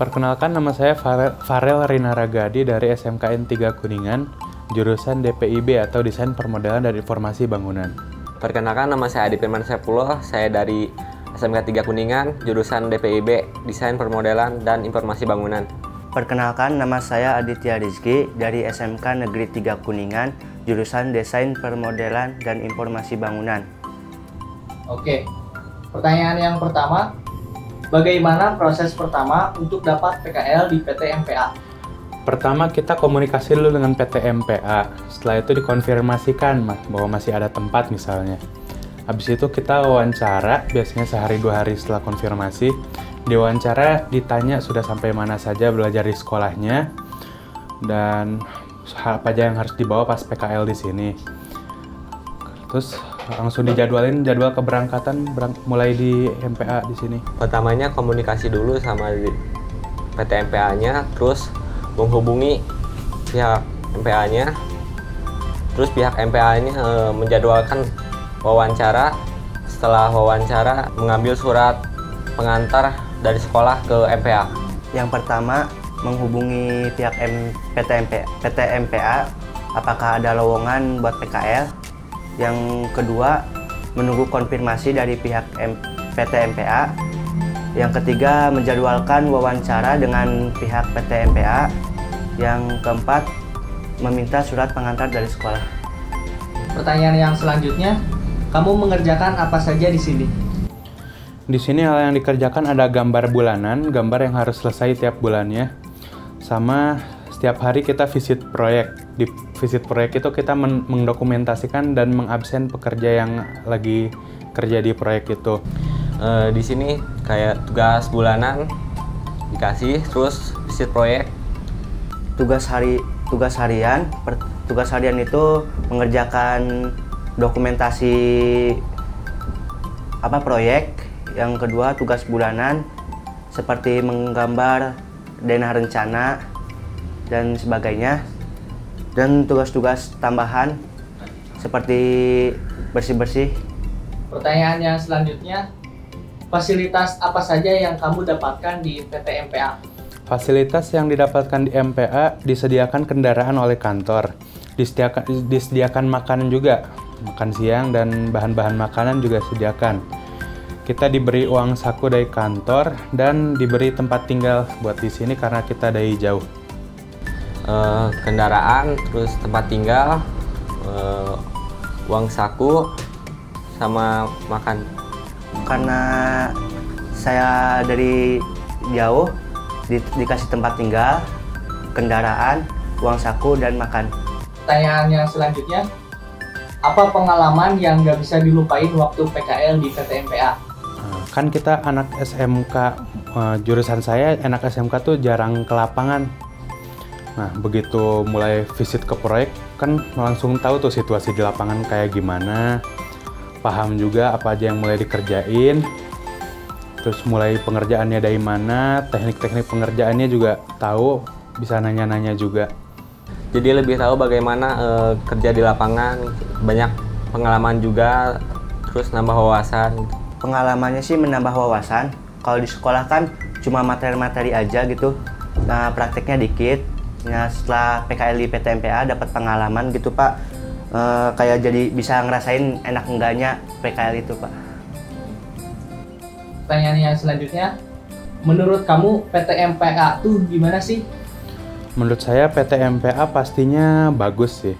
Perkenalkan, nama saya Farel Rinaragadi dari SMKN 3 Kuningan, jurusan DPIB atau Desain Permodelan dan Informasi Bangunan. Perkenalkan, nama saya Adi Firman Sepuluh, saya dari SMK 3 Kuningan, jurusan DPIB, Desain Permodelan dan Informasi Bangunan. Perkenalkan, nama saya Aditya Rizky dari SMK Negeri 3 Kuningan, jurusan Desain Permodelan dan Informasi Bangunan. Oke, pertanyaan yang pertama, bagaimana proses pertama untuk dapat PKL di PT MPA? Pertama, kita komunikasi dulu dengan PT MPA. Setelah itu dikonfirmasikan bahwa masih ada tempat misalnya. Habis itu kita wawancara, biasanya sehari 2 hari setelah konfirmasi. Di wawancara ditanya sudah sampai mana saja belajar di sekolahnya dan apa aja yang harus dibawa pas PKL di sini. Terus langsung dijadwalin jadwal keberangkatan mulai di MPA di sini. Pertamanya komunikasi dulu sama PT MPA-nya, terus menghubungi pihak MPA-nya, terus pihak MPA-nya menjadwalkan wawancara. Setelah wawancara, mengambil surat pengantar dari sekolah ke MPA. Yang pertama, menghubungi pihak PT MPA apakah ada lowongan buat PKL. Yang kedua, menunggu konfirmasi dari pihak PT MPA. Yang ketiga, menjadwalkan wawancara dengan pihak PT MPA. Yang keempat, meminta surat pengantar dari sekolah. Pertanyaan yang selanjutnya, kamu mengerjakan apa saja di sini? Di sini hal yang dikerjakan ada gambar bulanan, gambar yang harus selesai tiap bulannya. Sama setiap hari kita visit proyek. Di visit proyek itu kita mendokumentasikan dan mengabsen pekerja yang lagi kerja di proyek itu. Di sini kayak tugas bulanan dikasih, terus visit proyek. Tugas harian itu mengerjakan dokumentasi proyek. Yang kedua, tugas bulanan seperti menggambar denah rencana dan sebagainya. Dan tugas-tugas tambahan seperti bersih-bersih. Pertanyaan yang selanjutnya, fasilitas apa saja yang kamu dapatkan di PT MPA? Fasilitas yang didapatkan di MPA disediakan kendaraan oleh kantor, disediakan makanan juga, makan siang dan bahan-bahan makanan juga disediakan. Kita diberi uang saku dari kantor dan diberi tempat tinggal buat di sini karena kita dari jauh. Kendaraan, terus tempat tinggal, uang saku, sama makan. Karena saya dari jauh, dikasih tempat tinggal, kendaraan, uang saku, dan makan. Pertanyaan yang selanjutnya, apa pengalaman yang nggak bisa dilupain waktu PKL di PT MPA? Kan kita anak SMK, jurusan saya anak SMK tuh jarang ke lapangan. Nah, begitu mulai visit ke proyek, kan langsung tahu tuh situasi di lapangan kayak gimana. Paham juga apa aja yang mulai dikerjain. Terus mulai pengerjaannya dari mana, teknik-teknik pengerjaannya juga tahu, bisa nanya-nanya juga. Jadi lebih tahu bagaimana kerja di lapangan, banyak pengalaman juga, terus nambah wawasan. Pengalamannya sih menambah wawasan. Kalau di sekolah kan cuma materi-materi aja gitu. Nah, prakteknya dikit. Nah, setelah PKL di PT MPA dapat pengalaman gitu, Pak. Kayak jadi bisa ngerasain enak enggaknya PKL itu, Pak. Pertanyaan yang selanjutnya, menurut kamu PT MPA tuh gimana sih? Menurut saya PT MPA pastinya bagus sih.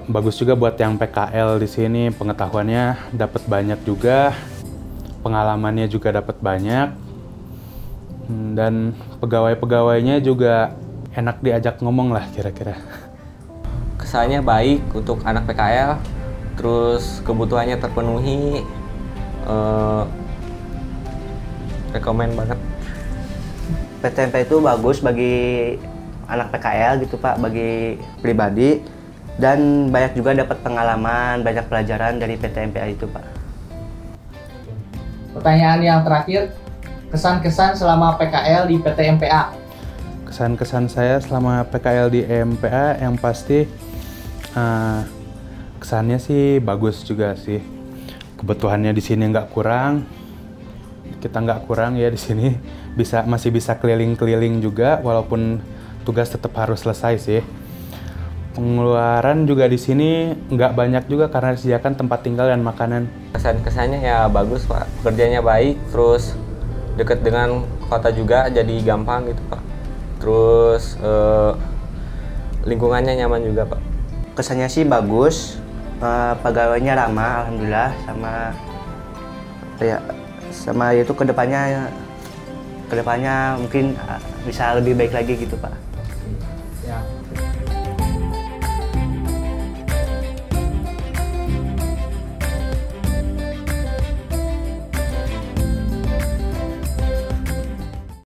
Bagus juga buat yang PKL di sini, pengetahuannya dapat banyak juga, pengalamannya juga dapat banyak, dan pegawai-pegawainya juga enak diajak ngomong lah kira-kira. Kesannya baik untuk anak PKL, terus kebutuhannya terpenuhi, rekomen banget. PT MPA itu bagus bagi anak PKL gitu, Pak, bagi pribadi, dan banyak juga dapat pengalaman, banyak pelajaran dari PT MPA itu, Pak. Pertanyaan yang terakhir, kesan-kesan selama PKL di PT MPA. Kesan-kesan saya selama PKL di MPA yang pasti kesannya sih bagus juga sih. Kebutuhannya di sini nggak kurang, kita nggak kurang ya di sini, masih bisa keliling-keliling juga walaupun tugas tetap harus selesai sih. Pengeluaran juga di sini nggak banyak juga karena disediakan tempat tinggal dan makanan. Kesan-kesannya ya bagus Pak, pekerjaannya baik, terus deket dengan kota juga jadi gampang gitu Pak. Terus lingkungannya nyaman juga Pak. Kesannya sih bagus, pegawainya ramah alhamdulillah, sama itu kedepannya mungkin bisa lebih baik lagi gitu Pak. Ya.